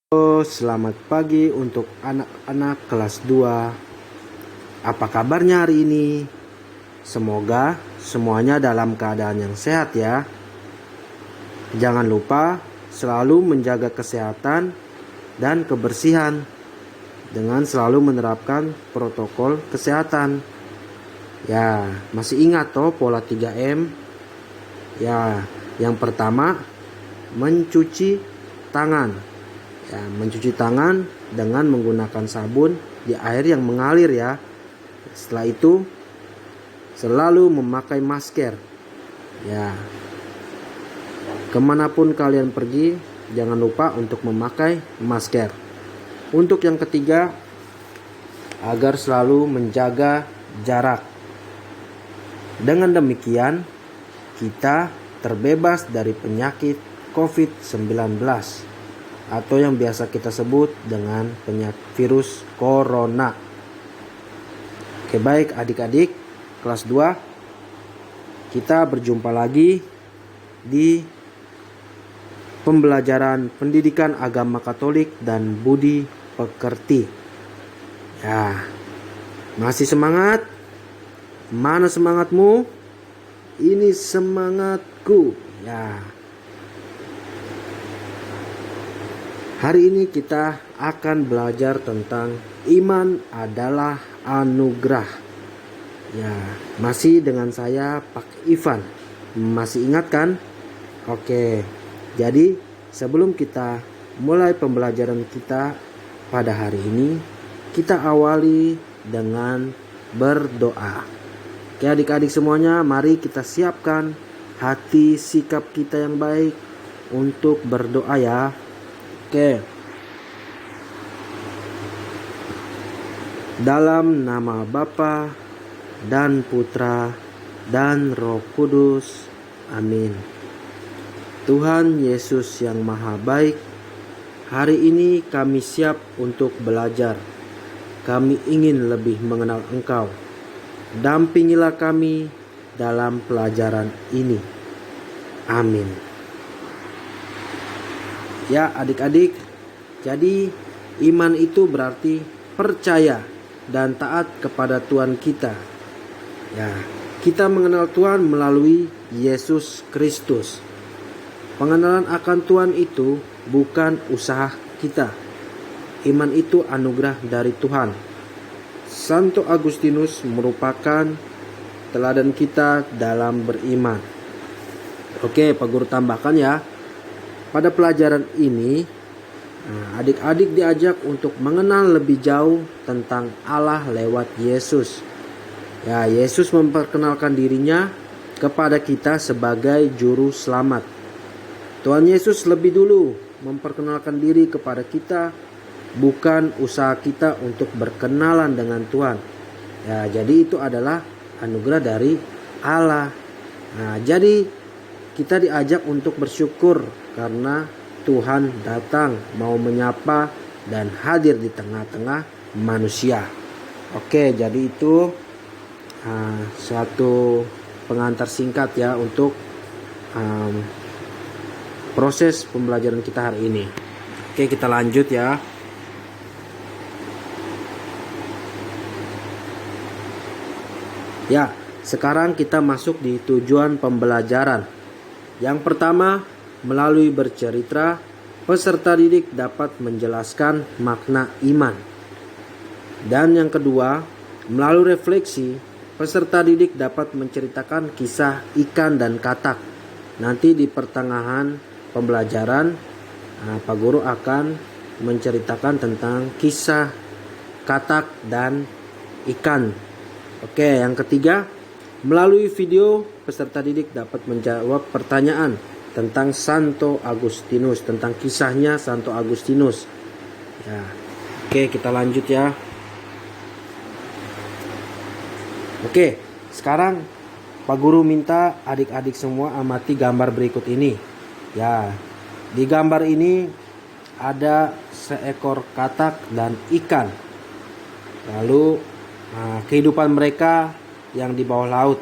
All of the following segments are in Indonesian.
Halo, selamat pagi untuk anak-anak kelas 2. Apa kabarnya hari ini? Semoga semuanya dalam keadaan yang sehat ya. Jangan lupa selalu menjaga kesehatan dan kebersihan dengan selalu menerapkan protokol kesehatan. Ya, masih ingat toh pola 3M? Ya, yang pertama mencuci tangan. Ya, mencuci tangan dengan menggunakan sabun di air yang mengalir ya. Setelah itu selalu memakai masker. Ya, kemanapun kalian pergi jangan lupa untuk memakai masker. Untuk yang ketiga, agar selalu menjaga jarak. Dengan demikian kita terbebas dari penyakit COVID-19 atau yang biasa kita sebut dengan penyakit virus corona. Oke, baik adik-adik kelas 2, kita berjumpa lagi di pembelajaran pendidikan agama Katolik dan budi pekerti. Ya, masih semangat? Mana semangatmu? Ini semangatku. Ya. Hari ini kita akan belajar tentang iman adalah anugerah. Ya, masih dengan saya Pak Ivan. Masih ingat kan? Oke. Jadi, sebelum kita mulai pembelajaran kita pada hari ini, kita awali dengan berdoa. Oke, adik-adik semuanya, mari kita siapkan hati sikap kita yang baik untuk berdoa ya. Oke. Dalam nama Bapa dan Putra dan Roh Kudus. Amin. Tuhan Yesus yang Maha Baik, hari ini kami siap untuk belajar. Kami ingin lebih mengenal Engkau. Dampingilah kami dalam pelajaran ini. Amin. Ya adik-adik, jadi iman itu berarti percaya dan taat kepada Tuhan kita. Ya, kita mengenal Tuhan melalui Yesus Kristus. Pengenalan akan Tuhan itu bukan usaha kita. Iman itu anugerah dari Tuhan. Santo Agustinus merupakan teladan kita dalam beriman. Oke, Pak Guru tambahkan ya. Pada pelajaran ini, adik-adik diajak untuk mengenal lebih jauh tentang Allah lewat Yesus. Ya, Yesus memperkenalkan dirinya kepada kita sebagai juru selamat. Tuhan Yesus lebih dulu memperkenalkan diri kepada kita, bukan usaha kita untuk berkenalan dengan Tuhan. Ya, jadi itu adalah anugerah dari Allah. Nah, jadi kita diajak untuk bersyukur karena Tuhan datang mau menyapa dan hadir di tengah-tengah manusia. Oke, jadi itu suatu pengantar singkat ya untuk proses pembelajaran kita hari ini. Oke, kita lanjut ya. Ya, sekarang kita masuk di tujuan pembelajaran. Yang pertama, melalui bercerita, peserta didik dapat menjelaskan makna iman. Dan yang kedua, melalui refleksi, peserta didik dapat menceritakan kisah ikan dan katak. Nanti di pertengahan pembelajaran, Pak Guru akan menceritakan tentang kisah katak dan ikan. Oke, yang ketiga, melalui video, peserta didik dapat menjawab pertanyaan tentang Santo Agustinus, tentang kisahnya Santo Agustinus. Ya. Oke, kita lanjut ya. Oke, sekarang Pak Guru minta adik-adik semua amati gambar berikut ini. Ya, di gambar ini ada seekor katak dan ikan. Lalu kehidupan mereka yang di bawah laut.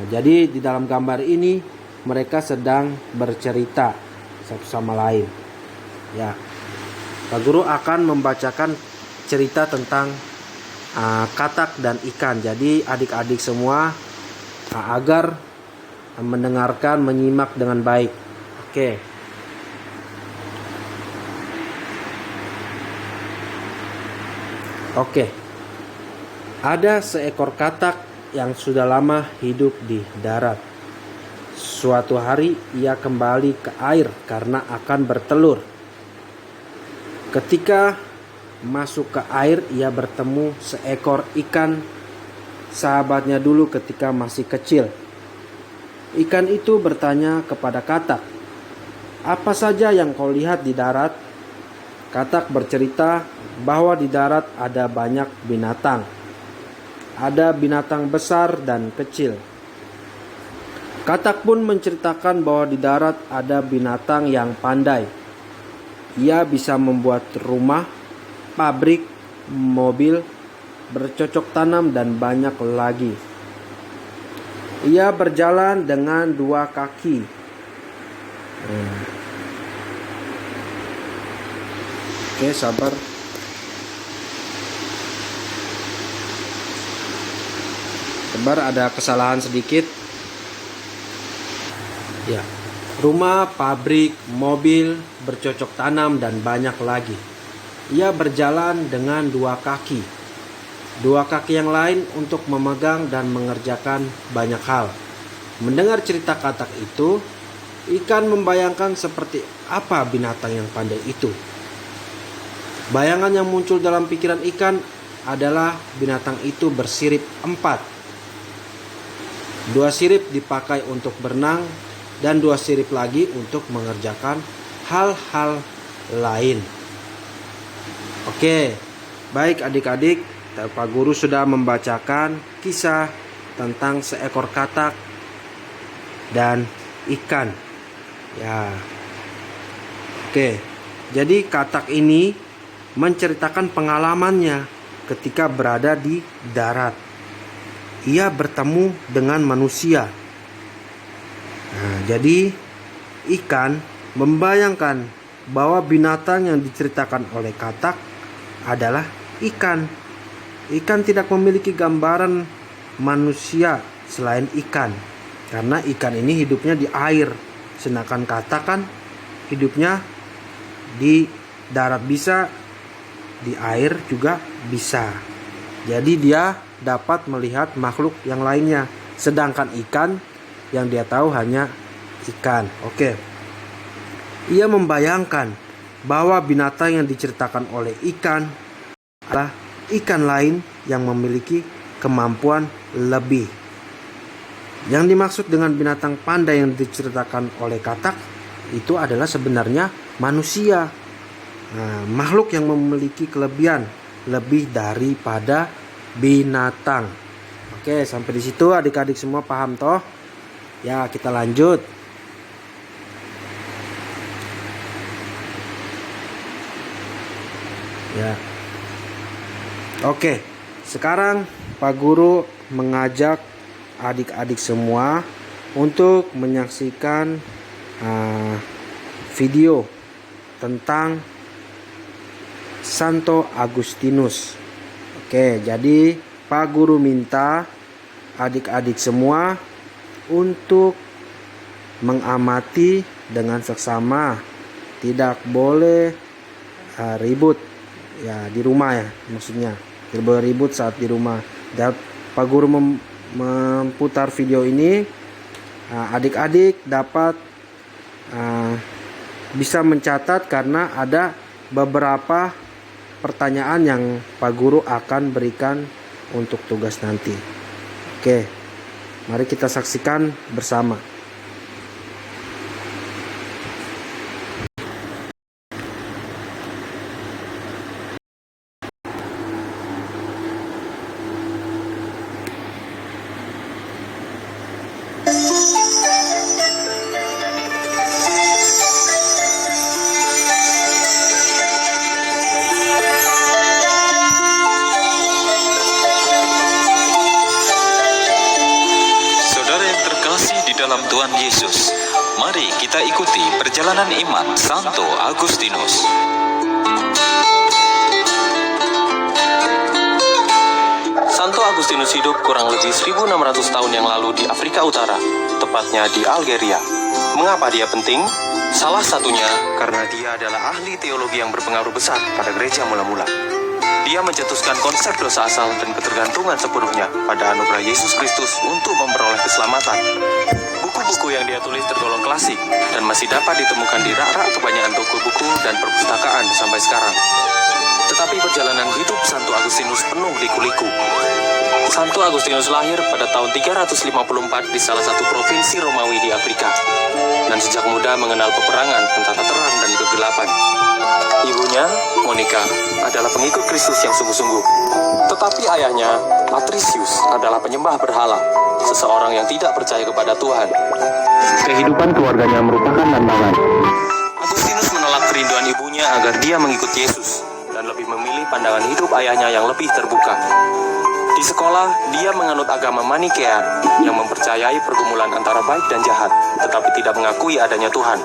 Jadi di dalam gambar ini mereka sedang bercerita satu sama lain. Ya. Pak Guru akan membacakan cerita tentang katak dan ikan. Jadi adik-adik semua agar mendengarkan, menyimak dengan baik. Oke. Oke. Ada seekor katak yang sudah lama hidup di darat. Suatu hari ia kembali ke air karena akan bertelur. Ketika masuk ke air, ia bertemu seekor ikan, sahabatnya dulu ketika masih kecil. Ikan itu bertanya kepada katak, "Apa saja yang kau lihat di darat?" Katak bercerita bahwa di darat ada banyak binatang. Ada binatang besar dan kecil. Katak pun menceritakan bahwa di darat ada binatang yang pandai. Ia bisa membuat rumah, pabrik, mobil, bercocok tanam, dan banyak lagi. Ia berjalan dengan 2 kaki. Oke, sabar. Ada kesalahan sedikit. Ya. Rumah, pabrik, mobil, bercocok tanam, dan banyak lagi. Ia berjalan dengan 2 kaki. 2 kaki yang lain untuk memegang dan mengerjakan banyak hal. Mendengar cerita katak itu, ikan membayangkan seperti apa binatang yang pandai itu. Bayangan yang muncul dalam pikiran ikan adalah binatang itu bersirip 4. 2 sirip dipakai untuk berenang dan 2 sirip lagi untuk mengerjakan hal-hal lain. Oke, baik adik-adik, Pak Guru sudah membacakan kisah tentang seekor katak dan ikan. Ya. Oke, jadi katak ini menceritakan pengalamannya ketika berada di darat. Ia bertemu dengan manusia. Jadi ikan membayangkan bahwa binatang yang diceritakan oleh katak adalah ikan. Ikan tidak memiliki gambaran manusia selain ikan, karena ikan ini hidupnya di air, sedangkan katak kan hidupnya di darat bisa, di air juga bisa. Jadi dia dapat melihat makhluk yang lainnya, sedangkan ikan yang dia tahu hanya ikan. Oke. Ia membayangkan bahwa binatang yang diceritakan oleh ikan adalah ikan lain yang memiliki kemampuan lebih. Yang dimaksud dengan binatang pandai yang diceritakan oleh katak itu adalah sebenarnya manusia. Makhluk yang memiliki kelebihan lebih daripada binatang. Oke, sampai di situ adik-adik semua paham toh? Ya, kita lanjut. Ya. Oke, sekarang Pak Guru mengajak adik-adik semua untuk menyaksikan video tentang Santo Agustinus. Oke, jadi Pak Guru minta adik-adik semua untuk mengamati dengan seksama. Tidak boleh ribut ya di rumah ya, maksudnya tidak boleh ribut saat di rumah. Dan Pak Guru memutar video ini, adik-adik dapat bisa mencatat karena ada beberapa pertanyaan yang Pak Guru akan berikan untuk tugas nanti. Oke, mari kita saksikan bersama. Dalam Tuhan Yesus, mari kita ikuti perjalanan iman Santo Agustinus. Agustinus hidup kurang lebih 1600 tahun yang lalu di Afrika Utara, tepatnya di Algeria. Mengapa dia penting? Salah satunya karena dia adalah ahli teologi yang berpengaruh besar pada gereja mula-mula. Dia mencetuskan konsep dosa asal dan ketergantungan sepenuhnya pada anugerah Yesus Kristus untuk memperoleh keselamatan. Buku-buku yang dia tulis tergolong klasik dan masih dapat ditemukan di rak-rak kebanyakan toko buku dan perpustakaan sampai sekarang. Tetapi perjalanan hidup Santo Agustinus penuh liku-liku. Santo Agustinus lahir pada tahun 354 di salah satu provinsi Romawi di Afrika, dan sejak muda mengenal peperangan antara terang dan kegelapan. Ibunya, Monica, adalah pengikut Kristus yang sungguh-sungguh. Tetapi ayahnya, Patricius, adalah penyembah berhala, seseorang yang tidak percaya kepada Tuhan. Kehidupan keluarganya merupakan tantangan. Agustinus menolak kerinduan ibunya agar dia mengikut Yesus, dan lebih memilih pandangan hidup ayahnya yang lebih terbuka. Di sekolah, dia menganut agama Manikean yang mempercayai pergumulan antara baik dan jahat, tetapi tidak mengakui adanya Tuhan.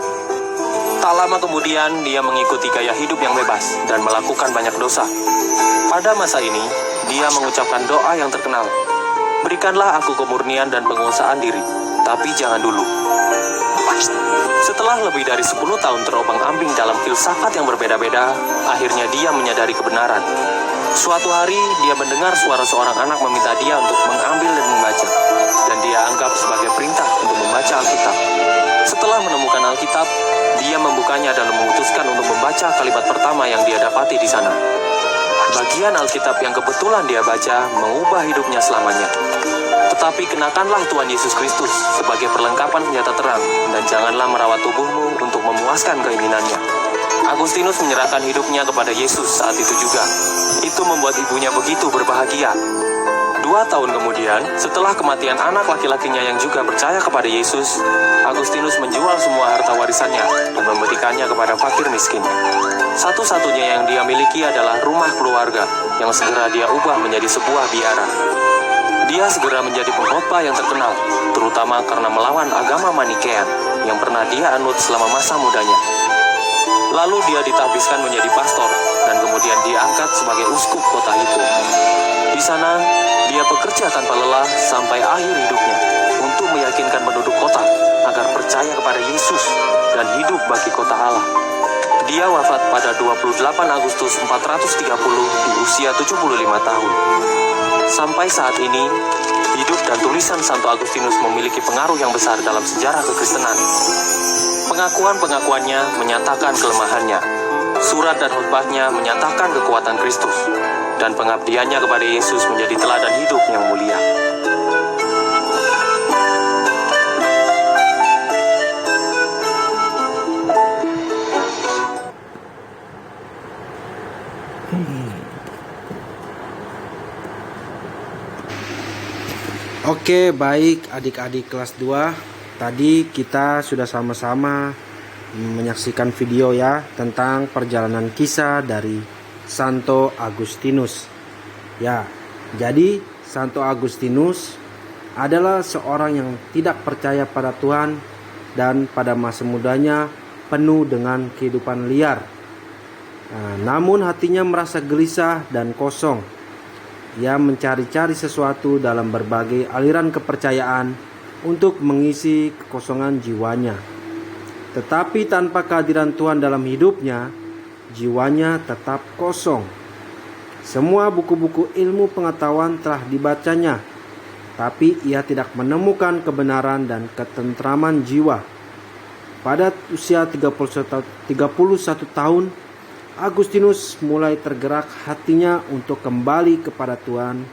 Tak lama kemudian, dia mengikuti gaya hidup yang bebas dan melakukan banyak dosa. Pada masa ini, dia mengucapkan doa yang terkenal, "Berikanlah aku kemurnian dan penguasaan diri, tapi jangan dulu." Setelah lebih dari 10 tahun terobang-ambing dalam filsafat yang berbeda-beda, akhirnya dia menyadari kebenaran. Suatu hari, dia mendengar suara seorang anak meminta dia untuk mengambil dan membaca, dan dia anggap sebagai perintah untuk membaca Alkitab. Setelah menemukan Alkitab, dia membukanya dan memutuskan untuk membaca kalimat pertama yang dia dapati di sana. Bagian Alkitab yang kebetulan dia baca mengubah hidupnya selamanya. Tetapi kenakanlah Tuhan Yesus Kristus sebagai perlengkapan senjata terang, dan janganlah merawat tubuhmu untuk memuaskan keinginannya. Agustinus menyerahkan hidupnya kepada Yesus saat itu juga. Itu membuat ibunya begitu berbahagia. 2 tahun kemudian, setelah kematian anak laki-lakinya yang juga percaya kepada Yesus, Agustinus menjual semua harta warisannya dan memberikannya kepada fakir miskin. Satu-satunya yang dia miliki adalah rumah keluarga yang segera dia ubah menjadi sebuah biara. Dia segera menjadi pengkhotbah yang terkenal, terutama karena melawan agama Manikean yang pernah dia anut selama masa mudanya. Lalu dia ditahbiskan menjadi pastor dan kemudian diangkat sebagai uskup kota itu. Di sana, dia bekerja tanpa lelah sampai akhir hidupnya untuk meyakinkan penduduk kota agar percaya kepada Yesus dan hidup bagi kota Allah. Dia wafat pada 28 Agustus 430 di usia 75 tahun. Sampai saat ini, hidup dan tulisan Santo Agustinus memiliki pengaruh yang besar dalam sejarah kekristenan. Pengakuan-pengakuannya menyatakan kelemahannya. Surat dan khotbahnya menyatakan kekuatan Kristus. Dan pengabdiannya kepada Yesus menjadi teladan hidup yang mulia. Oke, baik adik-adik kelas 2. Tadi kita sudah sama-sama menyaksikan video ya tentang perjalanan kisah dari Santo Agustinus. Ya, jadi Santo Agustinus adalah seorang yang tidak percaya pada Tuhan dan pada masa mudanya penuh dengan kehidupan liar. Namun hatinya merasa gelisah dan kosong. Ia mencari-cari sesuatu dalam berbagai aliran kepercayaan untuk mengisi kekosongan jiwanya. Tetapi tanpa kehadiran Tuhan dalam hidupnya, jiwanya tetap kosong. Semua buku-buku ilmu pengetahuan telah dibacanya, tapi ia tidak menemukan kebenaran dan ketentraman jiwa. Pada usia 31 tahun, Agustinus mulai tergerak hatinya untuk kembali kepada Tuhan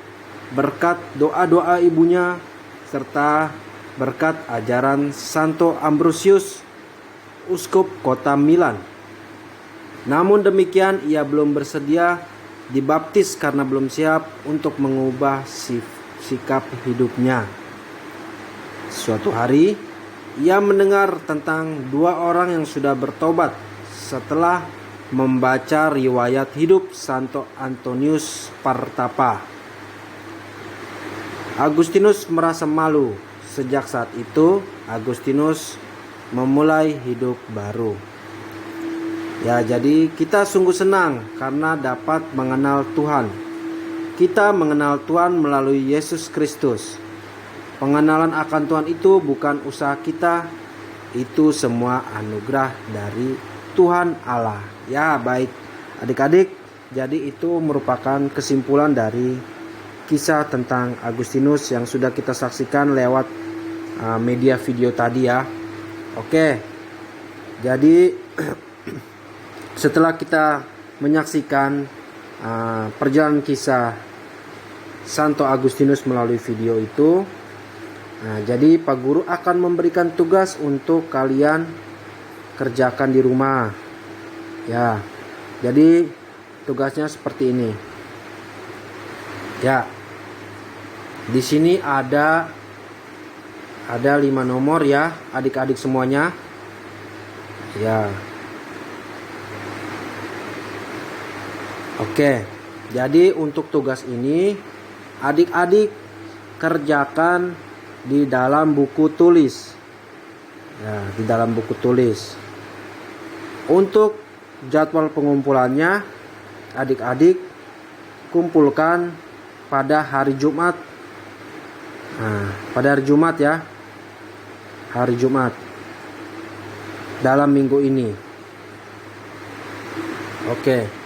berkat doa-doa ibunya serta berkat ajaran Santo Ambrosius, uskup kota Milan. Namun demikian, ia belum bersedia dibaptis karena belum siap untuk mengubah sikap hidupnya. Suatu hari, ia mendengar tentang 2 orang yang sudah bertobat setelah membaca riwayat hidup Santo Antonius Partapa. Agustinus merasa malu. Sejak saat itu, Agustinus memulai hidup baru. Ya, jadi kita sungguh senang karena dapat mengenal Tuhan. kita mengenal Tuhan melalui Yesus Kristus. Pengenalan akan Tuhan itu bukan usaha kita, itu semua anugerah dari Tuhan Allah. Ya, baik adik-adik, jadi itu merupakan kesimpulan dari kisah tentang Agustinus yang sudah kita saksikan lewat media video tadi ya. Oke, jadi setelah kita menyaksikan perjalanan kisah Santo Agustinus melalui video itu, jadi Pak Guru akan memberikan tugas untuk kalian kerjakan di rumah. Ya, jadi tugasnya seperti ini. Ya, di sini ada 5 nomor ya, adik-adik semuanya. Ya. Oke, jadi untuk tugas ini adik-adik kerjakan di dalam buku tulis. Ya, di dalam buku tulis. Untuk jadwal pengumpulannya, adik-adik kumpulkan pada hari Jumat. Pada hari Jumat ya. Hari Jumat. Dalam minggu ini. Oke.